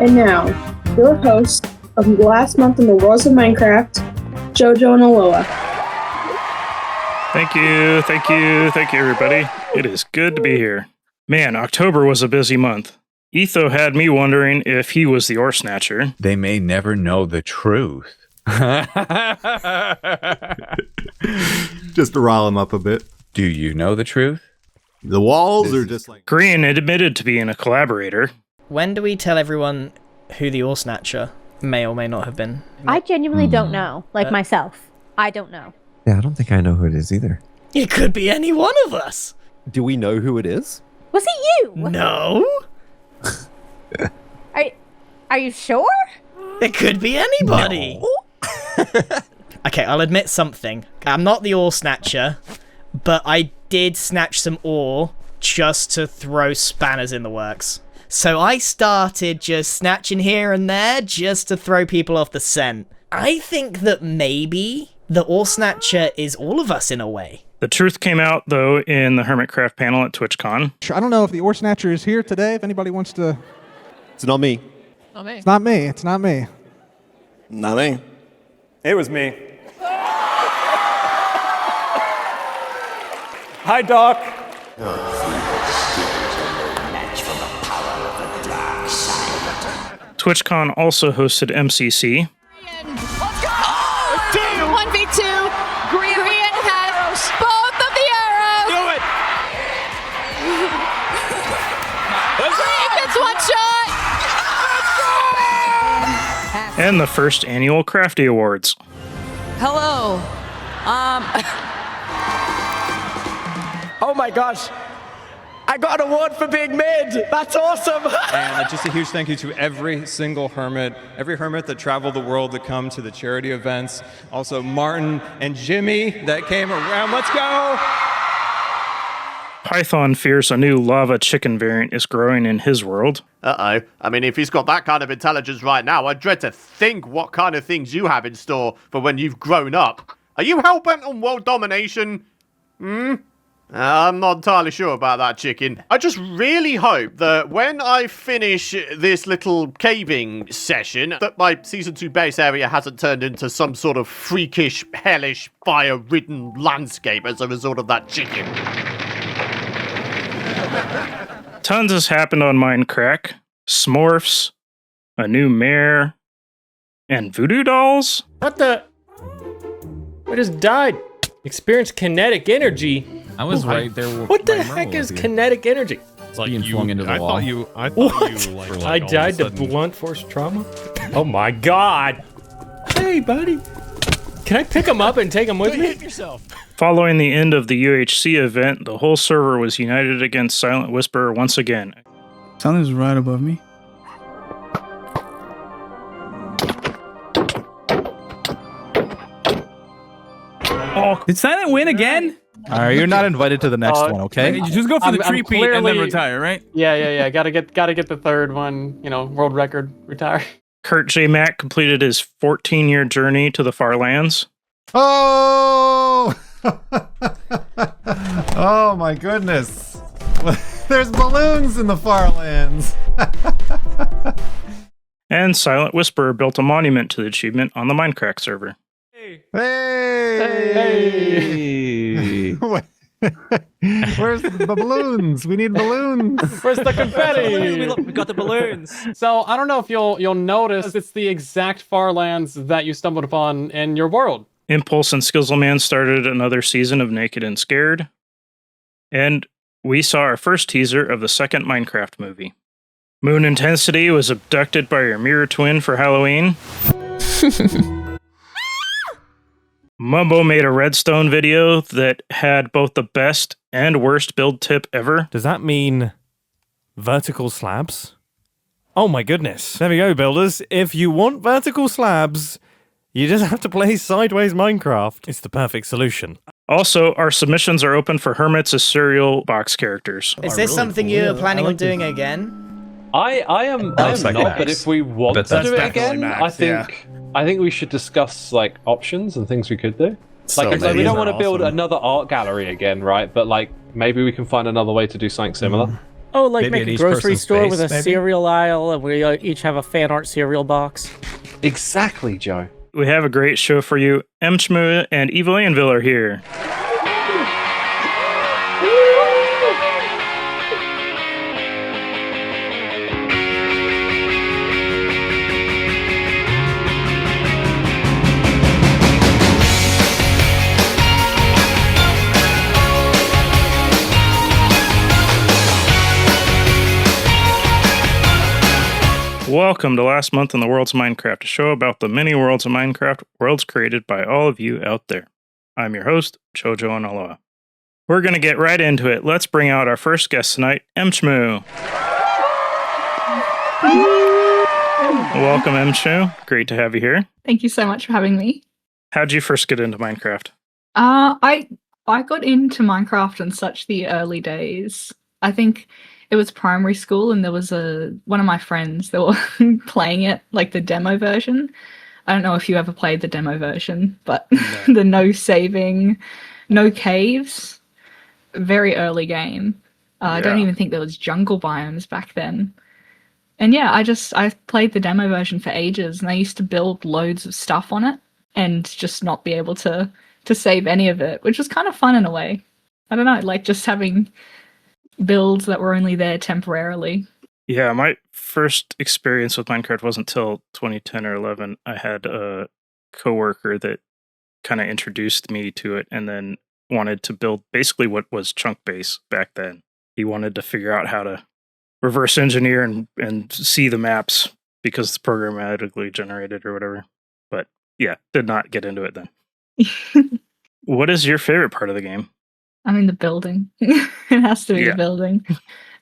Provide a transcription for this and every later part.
And now, your host of Last Month in the Worlds of Minecraft, JoJoNAloha. Thank you, everybody. It is good to be here. Man, October was a busy month. Etho had me wondering if he was the ore snatcher. They may never know the truth. Just to rile him up a bit. Do you know the truth? The walls are just like... Green admitted to being a collaborator. When do we tell everyone who the ore snatcher may or may not have been? I genuinely don't know. Like myself. I don't know. Yeah, I don't think I know who it is either. It could be any one of us. Do we know who it is? Was it you? No. Are you sure? It could be anybody. No. Okay, I'll admit something. I'm not the ore snatcher, but I did snatch some ore just to throw spanners in the works. So I started just snatching here and there just to throw people off the scent. I think that maybe the ore snatcher is all of us in a way. The truth came out, though, in the Hermitcraft panel at TwitchCon. I don't know if the ore snatcher is here today. If anybody wants to... It's not me. Not me. It's not me. It's not me. Not me. It was me. Hi, Doc. TwitchCon also hosted MCC. Let's go! 1v2. Green has both of the arrows. Do it. Green gets one shot. And the first annual Crafty Awards. Hello. Oh my gosh. I got an award for being mid. That's awesome. And just a huge thank you to every single hermit, that traveled the world to come to the charity events. Also Martin and Jimmy that came around. Let's go. Python fears a new lava chicken variant is growing in his world. Uh-oh. I mean, if he's got that kind of intelligence right now, I dread to think what kind of things you have in store for when you've grown up. Are you hell-bent on world domination? I'm not entirely sure about that, chicken. I just really hope that when I finish this little caving session, that my Season 2 base area hasn't turned into some sort of freakish, hellish, fire-ridden landscape as a result of that chicken. Tons has happened on Minecraft. Smurfs, a new mayor, and voodoo dolls? What the? I just died. Experience kinetic energy. I was right there. What the heck is kinetic energy? It's like being flung into the wall. I thought you like I died to blunt force trauma? Oh my god. Hey, buddy. Can I pick him up and take him with me? Following the end of the UHC event, the whole server was united against Silent Whisperer once again. Something's right above me. Oh, did Silent win again? You're not invited to the next one, okay? You just go for the three-peat and then retire, right? Yeah. Gotta get the third one, world record, retire. Kurt J. Mack completed his 14-year journey to the far lands. Oh! Oh my goodness. There's balloons in the far lands. And Silent Whisperer built a monument to the achievement on the Minecraft server. Hey! Where's the balloons? We need balloons. Where's the confetti? We got the balloons. So I don't know if you'll notice it's the exact farlands that you stumbled upon in your world. Impulse and Skizzleman started another season of Naked and Scared. And we saw our first teaser of the second Minecraft movie. Mmoon Intensity was abducted by her mirror twin for Halloween. Mumbo made a redstone video that had both the best and worst build tip ever. Does that mean vertical slabs? Oh my goodness. There we go, builders. If you want vertical slabs, you just have to play Sideways Minecraft. It's the perfect solution. Also, our submissions are open for Hermits as serial box characters. Is this something you're planning on doing again? I am not, but if we want to do it again, I think we should discuss like options and things we could do. Like we don't want to build another art gallery again, right? But like maybe we can find another way to do something similar. Oh, like Maybe make in a each grocery person's store face, with a maybe? cereal aisle, and we each have a fan art cereal box. Exactly, Joe. We have a great show for you. Emchmu and Evil Anvil are here. Welcome to Last Month in the Worlds of Minecraft, a show about the many worlds of Minecraft, worlds created by all of you out there. I'm your host, JoJoNAloha. We're going to get right into it. Let's bring out our first guest tonight, Emchmu. Welcome, Emchmu. Great to have you here. Thank you so much for having me. How'd you first get into Minecraft? I got into Minecraft in such the early days. I think it was primary school, and there was one of my friends that were playing it, like the demo version. I don't know if you ever played the demo version, but the no saving, no caves, very early game. I don't even think there was jungle biomes back then. And yeah, I played the demo version for ages, and I used to build loads of stuff on it and just not be able to save any of it, which was kind of fun in a way. I don't know, like just having builds that were only there temporarily. Yeah, my first experience with Minecraft wasn't until 2010 or 11. I had a coworker that kind of introduced me to it and then wanted to build basically what was chunk base back then. He wanted to figure out how to reverse engineer and see the maps because it's programmatically generated or whatever. But yeah, did not get into it then. What is your favorite part of the game? I mean, the building. It has to be the building.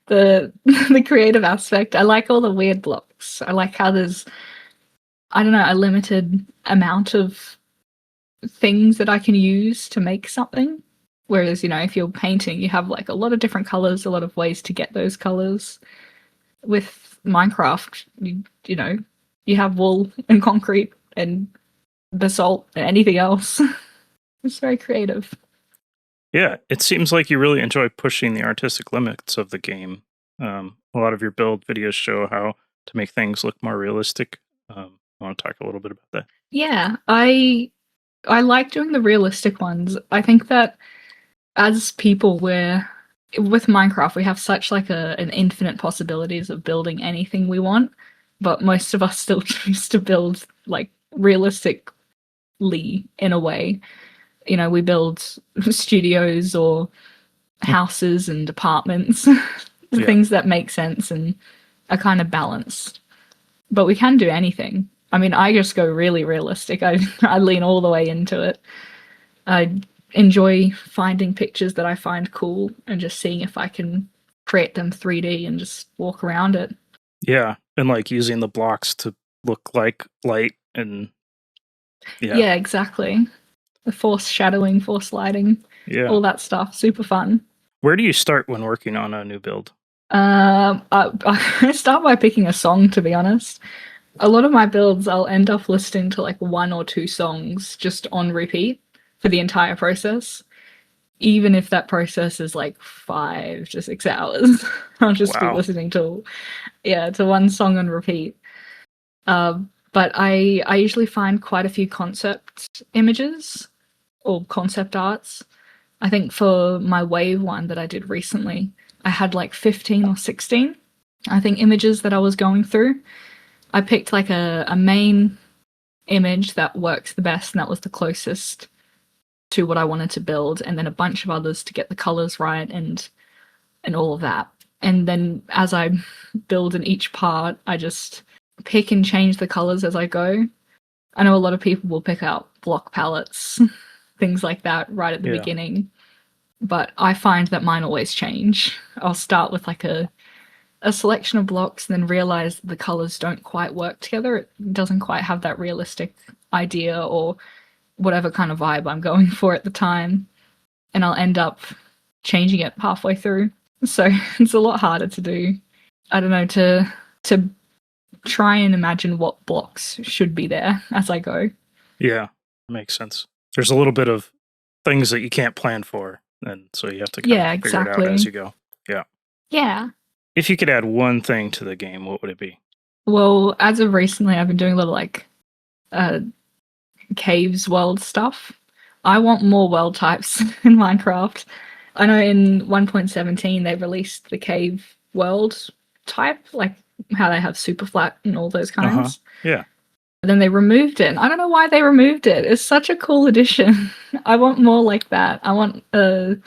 The creative aspect. I like all the weird blocks. I like how there's, I don't know, a limited amount of things that I can use to make something. Whereas, if you're painting, you have like a lot of different colors, a lot of ways to get those colors. With Minecraft, you have wool and concrete and basalt and anything else. It's very creative. Yeah, it seems like you really enjoy pushing the artistic limits of the game. A lot of your build videos show how to make things look more realistic. I want to talk a little bit about that. Yeah, I like doing the realistic ones. I think that as people, with Minecraft, we have such like an infinite possibilities of building anything we want, but most of us still choose to build like realistically in a way. We build studios or houses and apartments, things that make sense and are kind of balanced. But we can do anything. I mean, I just go really realistic. I lean all the way into it. I enjoy finding pictures that I find cool and just seeing if I can create them 3D and just walk around it. Yeah, and like using the blocks to look like light and Yeah, exactly. The force shadowing, force lighting, all that stuff. Super fun. Where do you start when working on a new build? I start by picking a song, to be honest. A lot of my builds, I'll end up listening to like 1 or 2 songs just on repeat for the entire process. Even if that process is like 5 to 6 hours, I'll just be listening to one song on repeat. But I usually find quite a few concept images or concept arts. I think for my wave one that I did recently, I had like 15 or 16, I think, images that I was going through. I picked like a main image that works the best, and that was the closest to what I wanted to build, and then a bunch of others to get the colors right and all of that. And then as I build in each part, I just pick and change the colors as I go. I know a lot of people will pick out block palettes, things like that right at the beginning, but I find that mine always change. I'll start with like a selection of blocks and then realize the colors don't quite work together. It doesn't quite have that realistic idea or whatever kind of vibe I'm going for at the time, and I'll end up changing it halfway through. So it's a lot harder to do. I don't know, to try and imagine what blocks should be there as I go. Yeah, makes sense. There's a little bit of things that you can't plan for, and so you have to kind of figure it out as you go. Yeah. Yeah. If you could add one thing to the game, what would it be? Well, as of recently, I've been doing a lot of like caves world stuff. I want more world types in Minecraft. I know in 1.17 they released the cave world type, like how they have super flat and all those kinds. Yeah. But then they removed it. And I don't know why they removed it. It's such a cool addition. I want more like that. I want more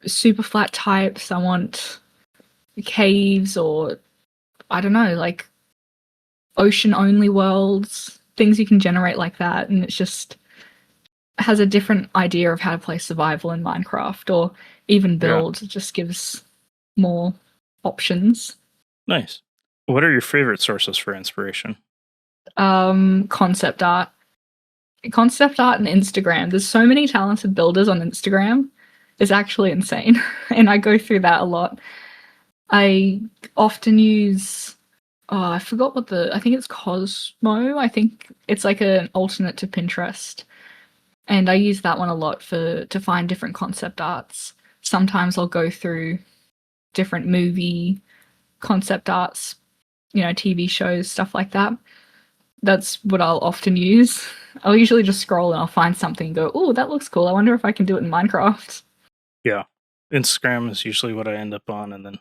super flat types. I want caves, or I don't know, like ocean only worlds, things you can generate like that, and it's just has a different idea of how to play survival in Minecraft, or even build. It just gives more options. Nice. What are your favorite sources for inspiration? Concept art and Instagram. There's so many talented builders on Instagram. It's actually insane. And I go through that a lot. I often use I forgot I think it's Cosmo. I think it's like an alternate to Pinterest. And I use that one a lot to find different concept arts. Sometimes I'll go through different movie concept arts, TV shows, stuff like that. That's what I'll often use. I'll usually just scroll and I'll find something and go, oh, that looks cool. I wonder if I can do it in Minecraft. Yeah. Instagram is usually what I end up on, and then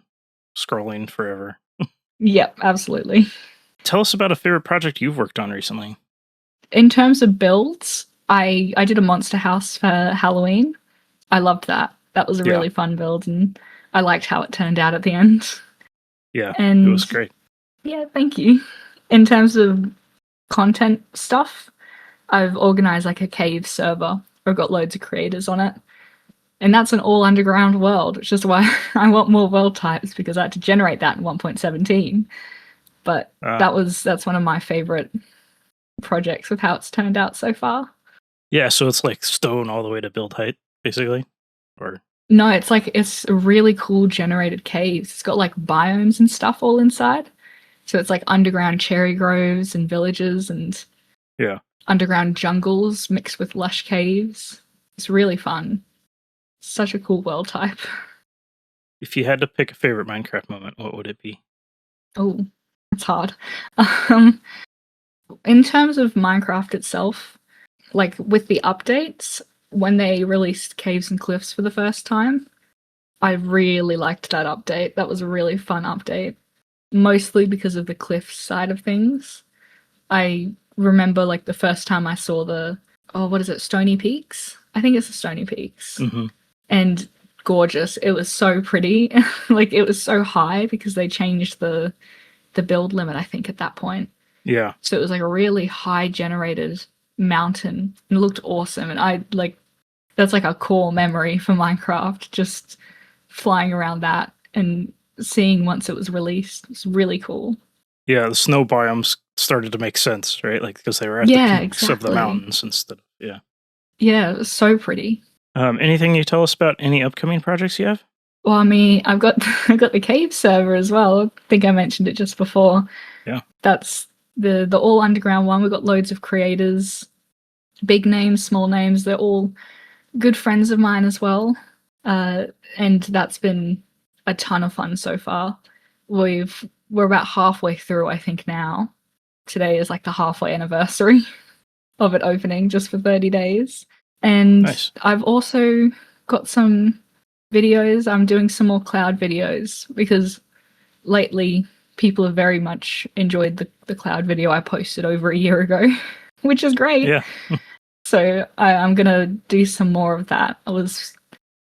scrolling forever. Yep, absolutely. Tell us about a favorite project you've worked on recently. In terms of builds, I did a monster house for Halloween. I loved that. That was a really fun build, and I liked how it turned out at the end. Yeah, and it was great. Yeah, thank you. In terms of content stuff, I've organized like a cave server. I've got loads of creators on it. And that's an all underground world, which is why I want more world types, because I had to generate that in 1.17. But that's one of my favorite projects with how it's turned out so far. Yeah, so it's like stone all the way to build height, basically? Or no, it's a really cool generated caves. It's got like biomes and stuff all inside. So it's like underground cherry groves and villages and underground jungles mixed with lush caves. It's really fun. Such a cool world type. If you had to pick a favorite Minecraft moment, what would it be? Oh, that's hard. In terms of Minecraft itself, like with the updates, when they released Caves and Cliffs for the first time, I really liked that update. That was a really fun update. Mostly because of the cliff side of things. I remember like the first time I saw Stony Peaks? I think it's the Stony Peaks. Mm-hmm. And gorgeous. It was so pretty. Like it was so high because they changed the build limit, I think, at that point. Yeah. So it was like a really high generated mountain and it looked awesome. And that's like a core memory for Minecraft, just flying around that and seeing once it was released. It's really cool. Yeah, the snow biomes started to make sense, right? Like because they were at the peaks of the mountains instead of Yeah, it was so pretty. Anything you tell us about any upcoming projects you have? Well, I mean, I've got the cave server as well. I think I mentioned it just before. Yeah. That's the all underground one. We've got loads of creators, big names, small names. They're all good friends of mine as well. And that's been a ton of fun so far. We're about halfway through, I think, now. Today is like the halfway anniversary of it opening just for 30 days. And nice. I've also got some videos. I'm doing some more cloud videos because lately people have very much enjoyed the cloud video I posted over a year ago, which is great. Yeah. So I'm going to do some more of that. I was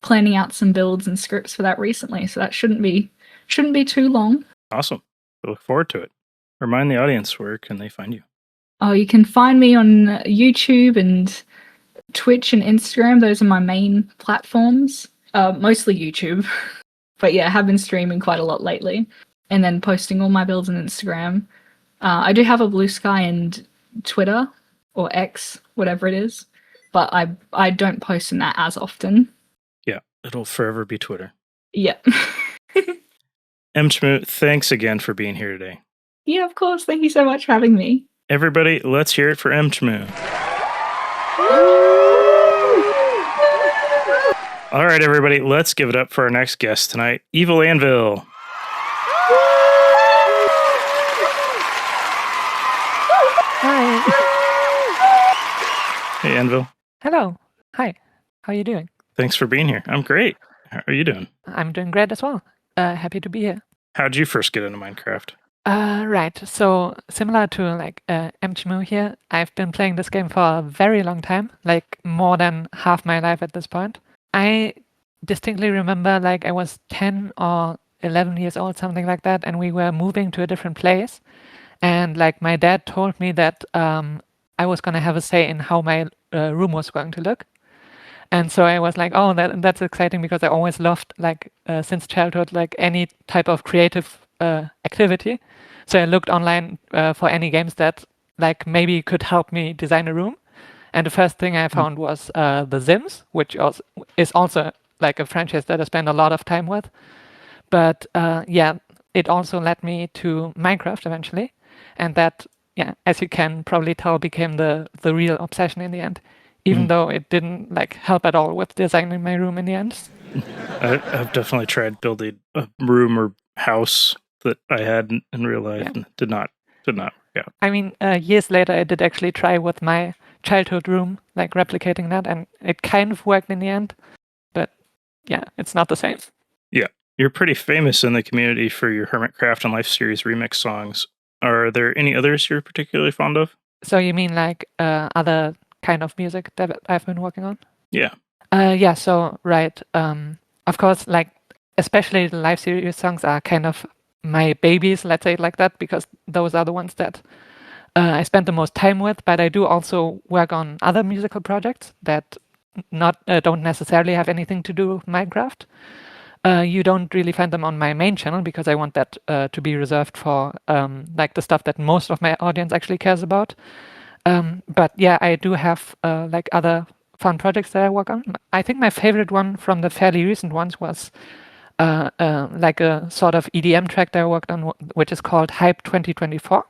planning out some builds and scripts for that recently, so that shouldn't be too long. Awesome. I look forward to it. Remind the audience, where can they find you? Oh, you can find me on YouTube and Twitch and Instagram. Those are my main platforms. Mostly YouTube. But yeah, I have been streaming quite a lot lately. And then posting all my builds on Instagram. I do have a Blue Sky and Twitter, or X, whatever it is. But I don't post in that as often. Yeah, it'll forever be Twitter. Yeah. Emchmu, thanks again for being here today. Yeah, of course. Thank you so much for having me. Everybody, let's hear it for Emchmu. All right, everybody, let's give it up for our next guest tonight, Evil Anvil. Hi. Hey, Anvil. Hello. Hi. How are you doing? Thanks for being here. I'm great. How are you doing? I'm doing great as well. Happy to be here. How'd you first get into Minecraft? Right. So similar to like Emchmu here, I've been playing this game for a very long time, like more than half my life at this point. I distinctly remember like I was 10 or 11 years old, something like that, and we were moving to a different place. And like my dad told me that I was going to have a say in how my room was going to look. And so I was like, oh, that's exciting because I always loved like since childhood, like any type of creative activity. So I looked online for any games that like maybe could help me design a room. And the first thing I found was The Sims, which is also like a franchise that I spend a lot of time with. But yeah, it also led me to Minecraft eventually. And that, yeah, as you can probably tell, became the real obsession in the end. Even though it didn't like help at all with designing my room in the end. I've definitely tried building a room or house that I had in real life and did not work out. I mean, years later, I did actually try with my childhood room, like replicating that, and it kind of worked in the end. But yeah, it's not the same. Yeah, you're pretty famous in the community for your Hermitcraft and Life series remix songs. Are there any others you're particularly fond of? So you mean like other kind of music that I've been working on? Yeah. Yeah, so right. Of course, like especially the live series songs are kind of my babies, let's say it like that, because those are the ones that I spend the most time with, but I do also work on other musical projects that don't necessarily have anything to do with Minecraft. You don't really find them on my main channel because I want that to be reserved for like the stuff that most of my audience actually cares about. But yeah, I do have like other fun projects that I work on. I think my favorite one from the fairly recent ones was like a sort of EDM track that I worked on, which is called Hype 2024,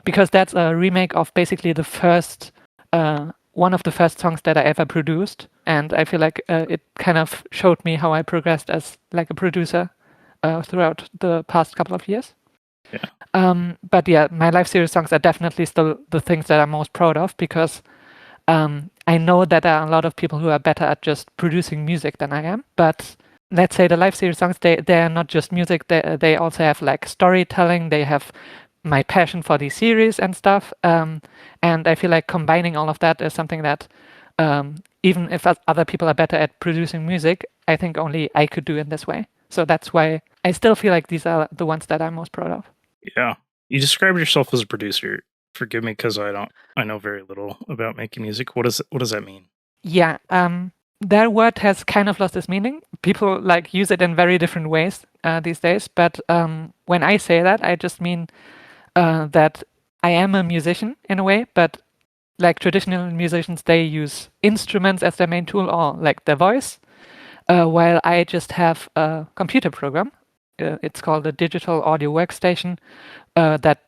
because that's a remake of basically the first one of the first songs that I ever produced, and I feel like it kind of showed me how I progressed as like a producer throughout the past couple of years. Yeah. But yeah, my live series songs are definitely still the things that I'm most proud of because I know that there are a lot of people who are better at just producing music than I am. But let's say the live series songs, they are not just music. They also have like storytelling. They have my passion for the series and stuff. And I feel like combining all of that is something that even if other people are better at producing music, I think only I could do in this way. So that's why I still feel like these are the ones that I'm most proud of. Yeah. You described yourself as a producer. Forgive me because I know very little about making music. What does that mean? Yeah. That word has kind of lost its meaning. People like use it in very different ways these days. But when I say that, I just mean that I am a musician in a way, but like traditional musicians, they use instruments as their main tool or like their voice, while I just have a computer program. It's called a digital audio workstation that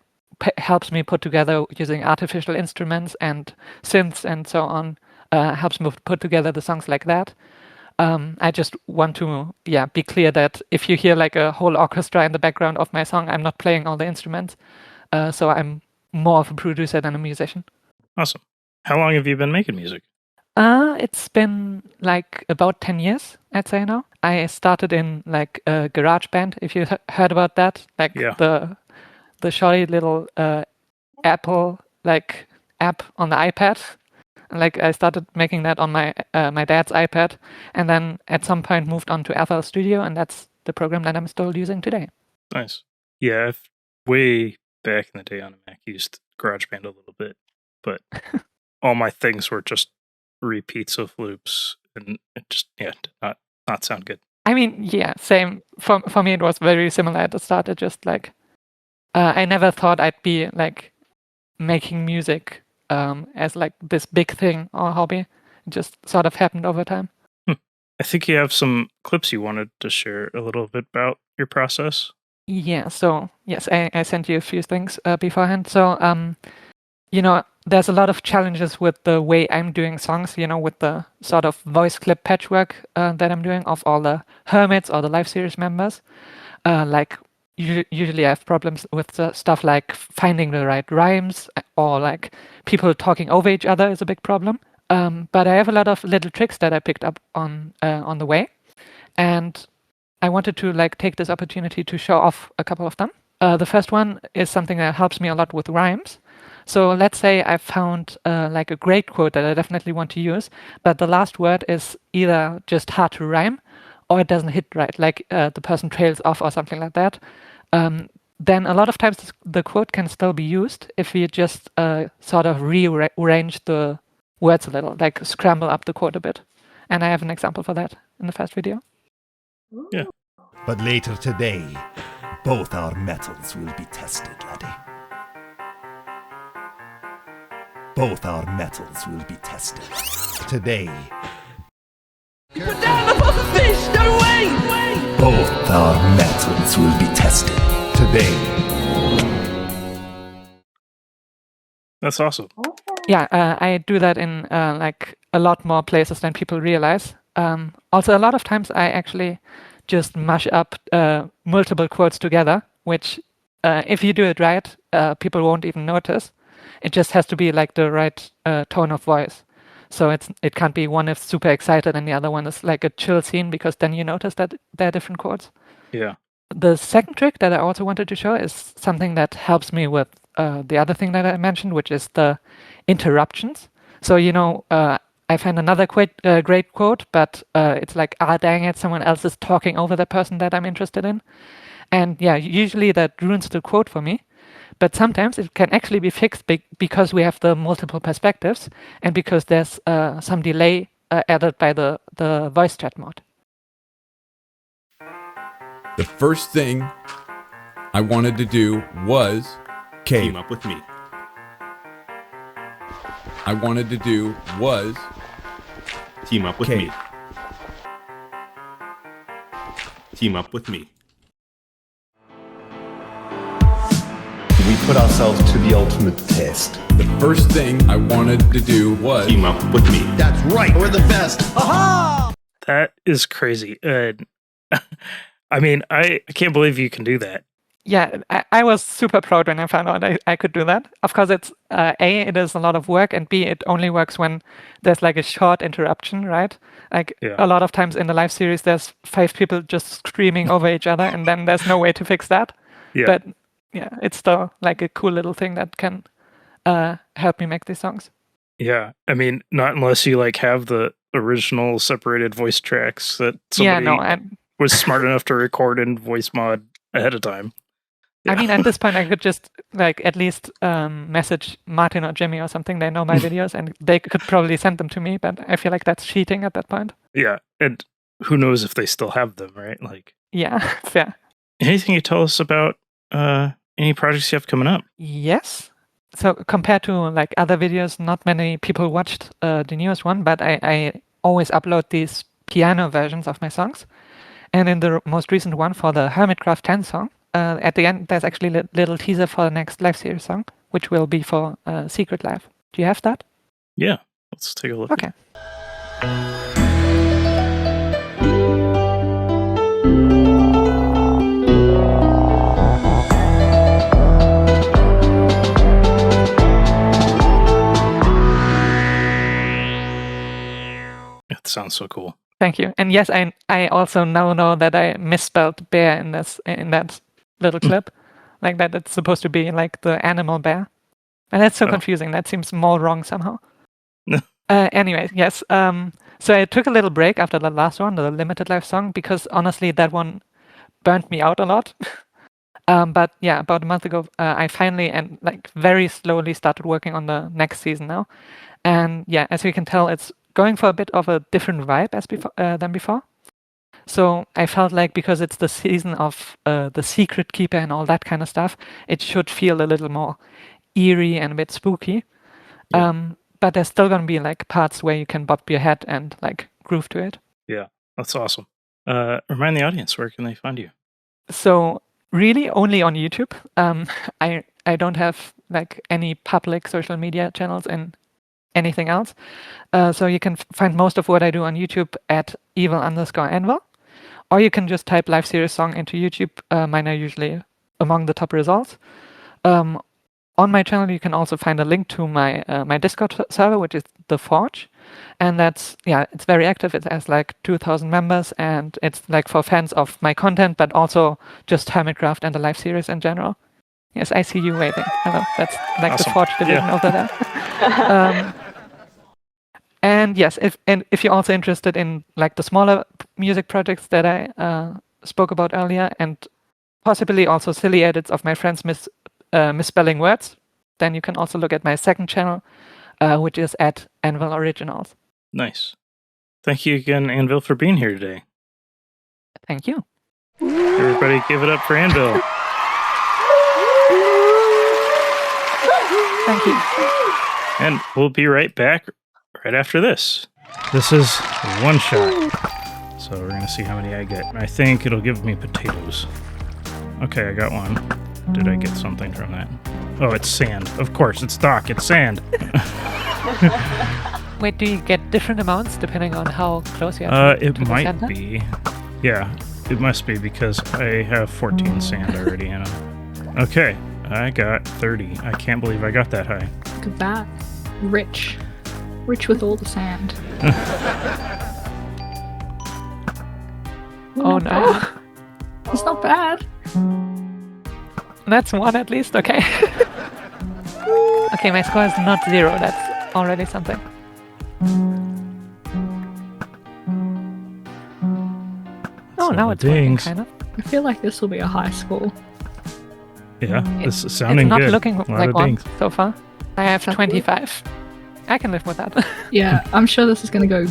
helps me put together using artificial instruments and synths and so on, helps me put together the songs like that. I just want to be clear that if you hear like a whole orchestra in the background of my song, I'm not playing all the instruments. So I'm more of a producer than a musician. Awesome. How long have you been making music? It's been like about 10 years, I'd say now. I started in like a garage band, if you heard about that. Like the shoddy little Apple like app on the iPad. Like I started making that on my my dad's iPad, and then at some point moved on to FL Studio, and that's the program that I'm still using today. Nice. Yeah, way back in the day on a Mac, I used GarageBand a little bit, but all my things were just repeats of loops, and it just did not sound good. I mean, yeah, same. For me, it was very similar at the start. It just like I never thought I'd be like making music as like this big thing or hobby. It just sort of happened over time. I think you have some clips you wanted to share a little bit about your process. Yeah, so yes, I sent you a few things beforehand. So, there's a lot of challenges with the way I'm doing songs, with the sort of voice clip patchwork that I'm doing of all the hermits or the live series members. Like usually I have problems with stuff like finding the right rhymes, or like people talking over each other is a big problem. But I have a lot of little tricks that I picked up on the way, and I wanted to like take this opportunity to show off a couple of them. The first one is something that helps me a lot with rhymes. So let's say I found like a great quote that I definitely want to use, but the last word is either just hard to rhyme or it doesn't hit right, like the person trails off or something like that. Then a lot of times the quote can still be used if we just sort of rearrange the words a little, like scramble up the quote a bit. And I have an example for that in the first video. Yeah. But later today, both our metals will be tested, laddie. Both our metals will be tested. Today. Put down the puffer fish! No way! Both our metals will be tested. Today. That's awesome. Yeah, I do that in like a lot more places than people realize. Also, a lot of times I actually just mash up multiple quotes together, which if you do it right, people won't even notice. It just has to be like the right tone of voice. So it can't be one is super excited and the other one is like a chill scene, because then you notice that they're different quotes. Yeah. The second trick that I also wanted to show is something that helps me with the other thing that I mentioned, which is the interruptions. So, I find another great quote, but it's like, dang it, someone else is talking over the person that I'm interested in. And yeah, usually that ruins the quote for me. But sometimes it can actually be fixed because we have the multiple perspectives and because there's some delay added by the voice chat mode. The first thing I wanted to do was team up with me. I wanted to do was team up with me. Team up with me. We put ourselves to the ultimate test. The first thing I wanted to do was team up with me. That's right. We're the best. Aha! That is crazy. I mean, I can't believe you can do that. Yeah, I was super proud when I found out I could do that. Of course, it's A, it is a lot of work, and B, it only works when there's like a short interruption, right? Like a lot of times in the live series, there's 5 people just screaming over each other, and then there's no way to fix that. Yeah. But yeah, it's still like a cool little thing that can help me make these songs. Yeah, I mean, not unless you like have the original separated voice tracks that somebody was smart enough to record in voice mod ahead of time. Yeah. I mean, at this point, I could just like at least message Martin or Jimmy or something. They know my videos, and they could probably send them to me. But I feel like that's cheating at that point. Yeah, and who knows if they still have them, right? Like, yeah, fair. Anything you tell us about any projects you have coming up? Yes. So compared to like other videos, not many people watched the newest one, but I always upload these piano versions of my songs. And in the most recent one for the Hermitcraft 10 song, at the end, there's actually a little teaser for the next live series song, which will be for Secret Live. Do you have that? Yeah, let's take a look. Okay. It sounds so cool. Thank you. And yes, I also now know that I misspelled bear in that little clip. Like that it's supposed to be like the animal bear. And that's so confusing. That seems more wrong somehow. Anyway, yes. So I took a little break after the last one, the limited life song, because honestly that one burnt me out a lot. But yeah, about a month ago, I finally and like very slowly started working on the next season now. And yeah, as you can tell, it's going for a bit of a different vibe than before. So I felt like because it's the season of the Secret Keeper and all that kind of stuff, it should feel a little more eerie and a bit spooky. Yeah. But there's still going to be like parts where you can bop your head and like groove to it. Yeah, that's awesome. Remind the audience, where can they find you? So really only on YouTube. I I don't have like any public social media channels in anything else. So you can find most of what I do on YouTube at Evil_Anvil. Or you can just type live series song into YouTube. Mine are usually among the top results. On my channel, you can also find a link to my my Discord server, which is The Forge. And it's very active. It has like 2,000 members, and it's like for fans of my content, but also just Hermitcraft and the live series in general. Yes, I see you waving. Hello, that's like Awesome. the Forge division over there. And yes, if you're also interested in like the smaller music projects that I spoke about earlier, and possibly also silly edits of my friends misspelling words, then you can also look at my second channel, which is at Anvil Originals. Nice. Thank you again, Anvil, for being here today. Thank you. Everybody give it up for Anvil. Thank you. And we'll be right back right after this. This is one shot. So we're going to see how many I get. I think it'll give me potatoes. Okay, I got one. Did I get something from that? Oh, it's sand. Of course, it's Doc. It's sand. Wait, do you get different amounts depending on how close you are? It might be. Yeah, it must be because I have 14 sand already in them. Okay, I got 30. I can't believe I got that high. Look at that. Rich. Rich with all the sand. Oh no. It's not bad. That's one at least, okay. Okay, my score is not 0, that's already something. Oh, now it's working, kind of. I feel like this will be a high score. Yeah, this is sounding good. good. It's not looking like one so far. I have 25. I can live with that. Yeah, I'm sure this is going to go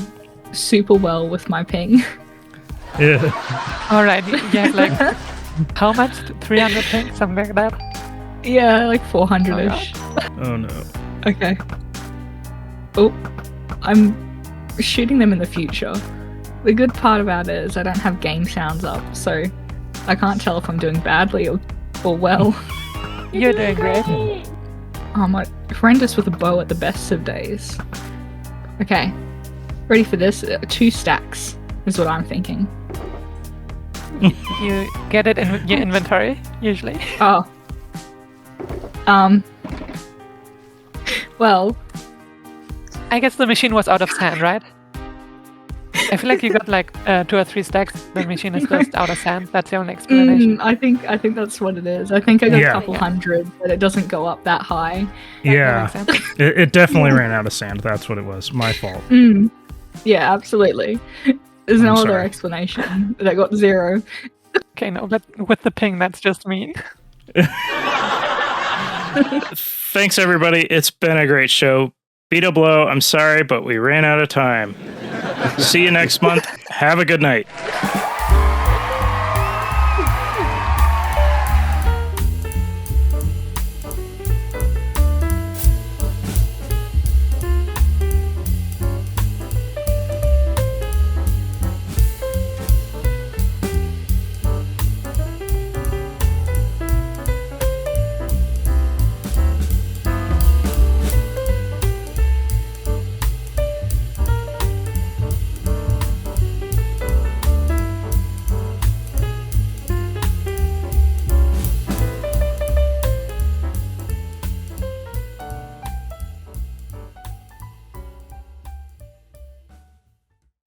super well with my ping. Yeah. Alright, you have like, how much? 300 ping? Something like that? Yeah, like 400-ish. Oh no. Okay. Oh, I'm shooting them in the future. The good part about it is I don't have game sounds up, so I can't tell if I'm doing badly or well. You're doing great. I'm horrendous with a bow at the best of days. Okay, ready for this? 2 stacks is what I'm thinking. You get it in your inventory, usually. Oh. Well, I guess the machine was out of sand, right? I feel like you got like 2 or 3 stacks. The machine is just out of sand. That's the only explanation. I think that's what it is. I think I got a couple hundred, but it doesn't go up that high. Yeah, it definitely ran out of sand. That's what it was. My fault. Yeah, absolutely. There's no I'm other sorry. explanation. That got 0. Okay, no, but with the ping, that's just mean. Thanks, everybody. It's been a great show. Beat Blow, I'm sorry, but we ran out of time. See you next month. Have a good night.